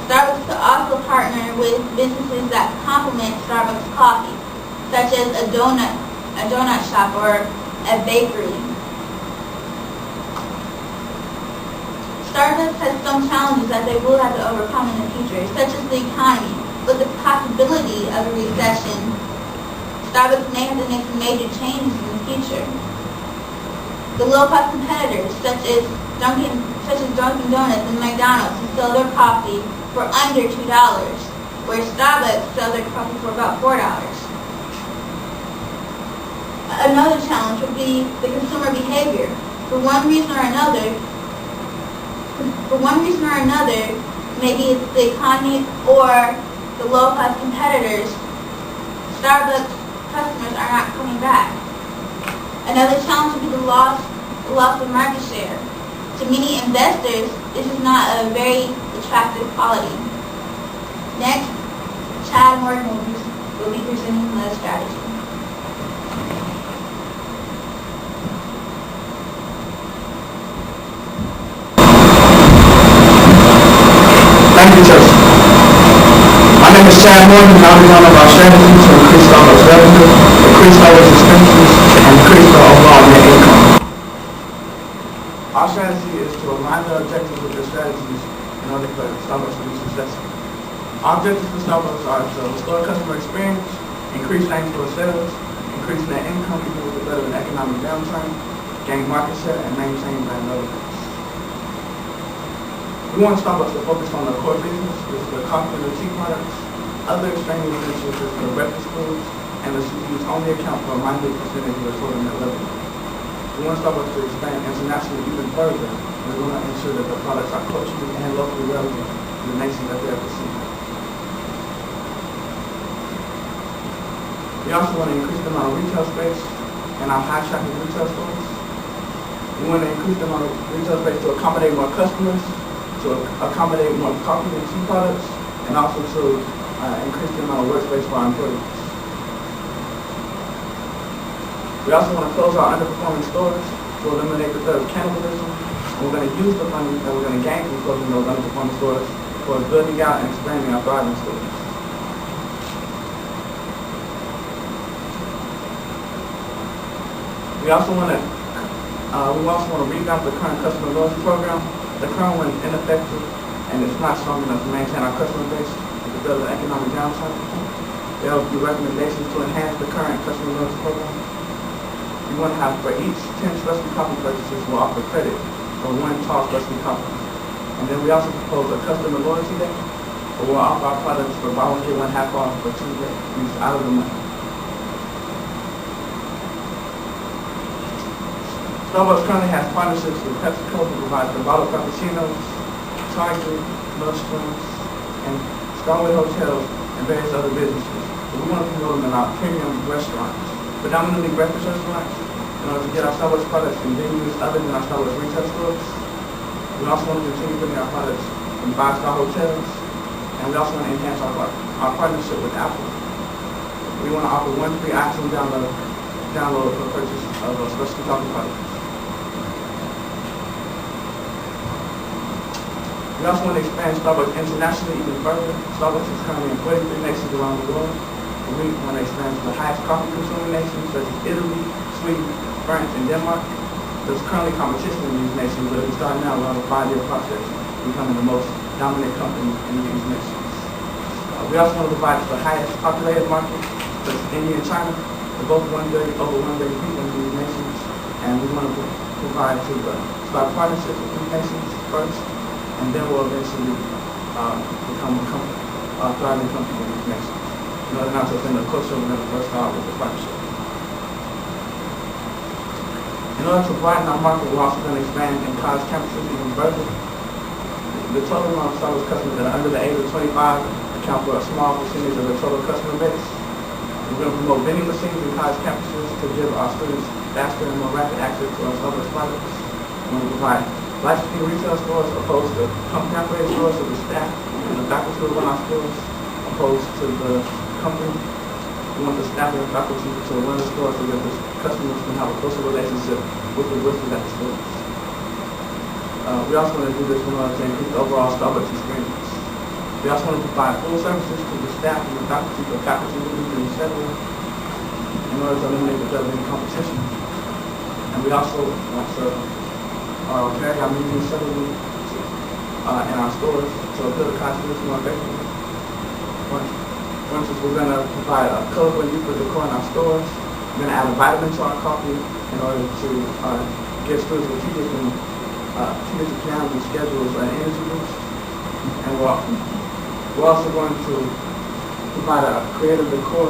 Starbucks could also partner with businesses that complement Starbucks coffee, such as a donut shop or a bakery. Starbucks has some challenges that they will have to overcome in the future, such as the economy. With the possibility of a recession, Starbucks may have to make some major changes in the future. The low-cost competitors, such as Dunkin' Donuts and McDonald's, who sell their coffee for under $2, where Starbucks sells their coffee for about $4. Another challenge would be the consumer behavior. For one reason or another, maybe it's the economy or the low-cost competitors, Starbucks customers are not coming back. Another challenge would be the loss of market share. To many investors, this is not a very attractive quality. Next, Chad Morgan will be presenting the strategy. Thank you, Church. My name is Chad Morgan, and I'll be one of our strategies to increase Starbucks revenue, increase Starbucks expenses, and increase the overall net income. Our strategy is to align the objectives with the strategies in order for Starbucks to be successful. Our objectives for Starbucks are to restore customer experience, increase same-store sales, increase net income even with a better economic downturn, gain market share, and maintain brand relevance. We want Starbucks to focus on the core business, which is the coffee and the tea products, other extraneous ventures, which is the breakfast foods, and the CDs only account for a minor percentage of the total net revenue. We want Starbucks to expand internationally even further, and we want to ensure that the products are culturally and locally relevant to the nations that they are perceived. We also want to increase the amount of retail space in our high traffic retail stores. We want to increase the amount of retail space to accommodate more customers, to accommodate more coffee and tea products, and also to increase the amount of workspace for our employees. We also want to close our underperforming stores to eliminate the threat of cannibalism. And we're going to use the money that we're going to gain from closing those underperforming stores for building out and expanding our thriving stores. We also want to revamp the current customer loyalty program. The current one is ineffective and it's not strong enough to maintain our customer base because of the economic downturn. There will be recommendations to enhance the current customer loyalty program. We want to have for each 10 specialty coffee purchases, we'll offer credit for one tall specialty coffee. And then we also propose a customer loyalty day where we'll offer our products for buy one get one half off for 2 days out of the month. Starbucks currently has partnerships with PepsiCo who provides the bottled frappuccinos, Target, Nordstrom's, and Starwood Hotels, and various other businesses. But we want to promote them in our premium restaurants, predominantly breakfast restaurants, in order to get our Starbucks products in venues other than our Starbucks retail stores. We also want to continue putting our products in 5-star hotels, and we also want to enhance our partnership with Apple. We want to offer 1 free iTunes download for the purchase of a specialty coffee product. We also want to expand Starbucks internationally even further. Starbucks is currently in 43 nations around the world. And we want to expand to the highest coffee consuming nations such as Italy, Sweden, France, and Denmark. There's currently competition in these nations, but we start now around a 5-year process, becoming the most dominant company in these nations. We also want to provide to the highest populated market, such as India and China, with over 1 billion people in these nations. And we want to provide to start partnerships with these nations first, and then we'll eventually become a thriving company in these nations. In order not to offend the culture, we're going to first start with the partnership. In order to broaden our market, we're also going to expand in college campuses even further. The total amount of Starbucks customers that are under the age of 25 account for a small percentage of the total customer base. We're going to promote vending machines in college campuses to give our students faster and more rapid access to our Starbucks products. We're going to provide licensing retail stores opposed to company-operated stores, so the staff and the faculty will run our stores opposed to the company. We want the staff and the faculty to run the stores so that the customers can have a closer relationship with the workers at the stores. We also want to do this in order to increase the overall Starbucks experience. We also want to provide full services to the staff and the faculty for faculty leaders, etc. in order to eliminate the building competition. And we also want to carry our media celery in our stores to appeal to customers more effectively. For instance, we're going to provide a colorful and youthful decor in our stores. We're going to add a vitamin to our coffee in order to give students with teachers pajamas and schedules an energy boost. And we're also going to provide a creative decor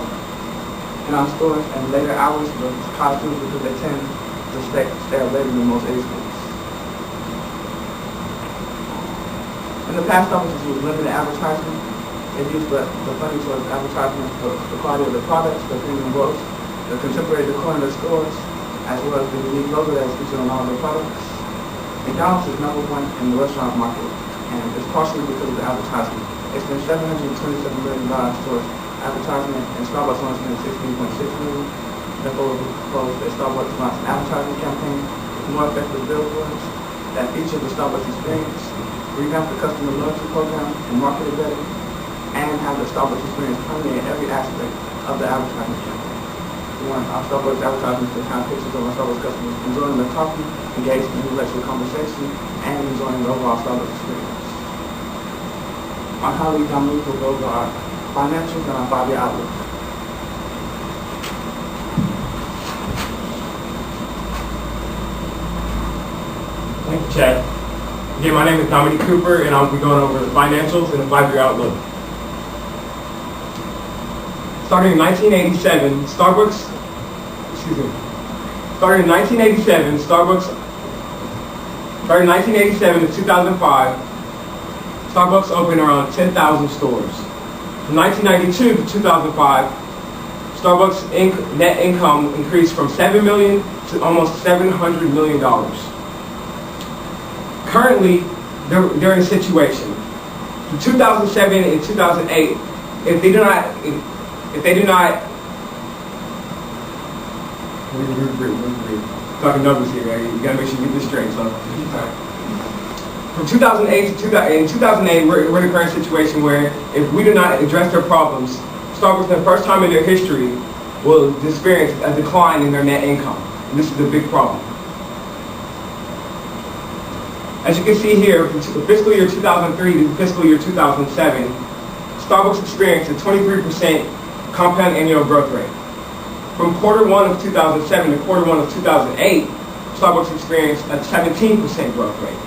in our stores and later hours for college students because they tend to stay up later than most age groups. In the past, offices used limited advertising. They used the funding towards advertisement for the quality of the products, the premium roast, the contemporary decor in the stores, as well as the unique logo that is featured on all of the products. McDonald's is #1 in the restaurant market, and it's partially because of the advertisement. They spent $727 million towards advertisement, and Starbucks only spent $16.6 million. Therefore, we propose that Starbucks launch an advertising campaign with more effective billboards that feature the Starbucks experience, revamp the customer loyalty program and market it better, and have the Starbucks experience permeate every aspect of the advertising campaign. We want our Starbucks advertisements to have pictures of our Starbucks customers enjoying their coffee, engaged in intellectual conversation, and enjoying the overall Starbucks experience. On how we move will go over our financials and our 5-year outlook. Thank you, Chad. Again, my name is Dominique Cooper, and I'll be going over the financials and the 5-year outlook. Starting in 1987, Starting in 1987 to 2005, Starbucks opened around 10,000 stores. From 1992 to 2005, Starbucks net income increased from $7 million to almost $700 million. Currently, they're in a situation. From 2007 and 2008, if they do not, talking numbers here, man. You gotta make sure you get this straight. So, from 2008 to 2008, we're in a current situation where if we do not address their problems, Starbucks, for the first time in their history, will experience a decline in their net income. And this is a big problem. As you can see here, from fiscal year 2003 to fiscal year 2007, Starbucks experienced a 23% compound annual growth rate. From Q1 of 2007 to Q1 of 2008, Starbucks experienced a 17% growth rate.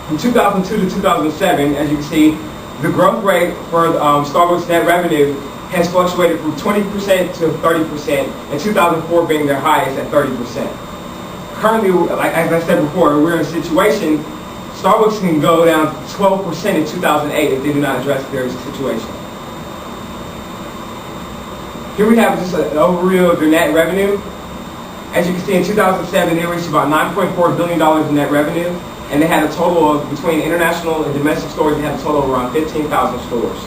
From 2002 to 2007, as you can see, the growth rate for Starbucks net revenue has fluctuated from 20% to 30%, and 2004 being their highest at 30%. Currently, like as I said before, we're in a situation, Starbucks can go down 12% in 2008 if they do not address their situation. Here we have just an overview of their net revenue. As you can see, in 2007, they reached about $9.4 billion in net revenue, and they had a total of, between international and domestic stores, they had a total of around 15,000 stores.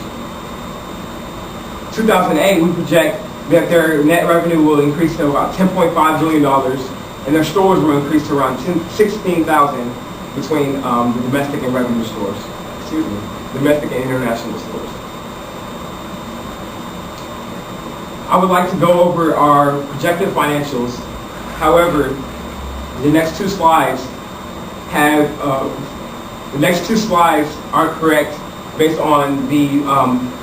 2008, we project that their net revenue will increase to about $10.5 billion, and their stores will increase to around 16,000 between the domestic and revenue stores. Domestic and international stores. I would like to go over our projected financials. However, the next two slides aren't correct based on the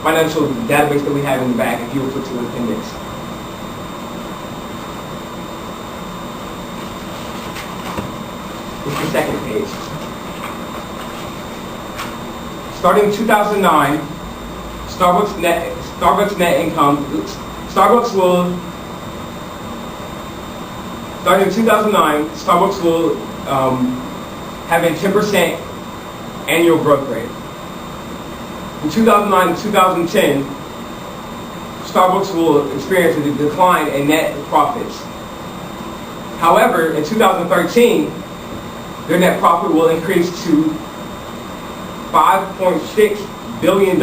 financial database that we have in the back. If you will flip to the appendix. It's the second page. Starting in 2009, Starbucks net income. Starting in 2009, Starbucks will have a 10% annual growth rate. From 2009 to 2010, Starbucks will experience a decline in net profits. However, in 2013, their net profit will increase to $5.6 billion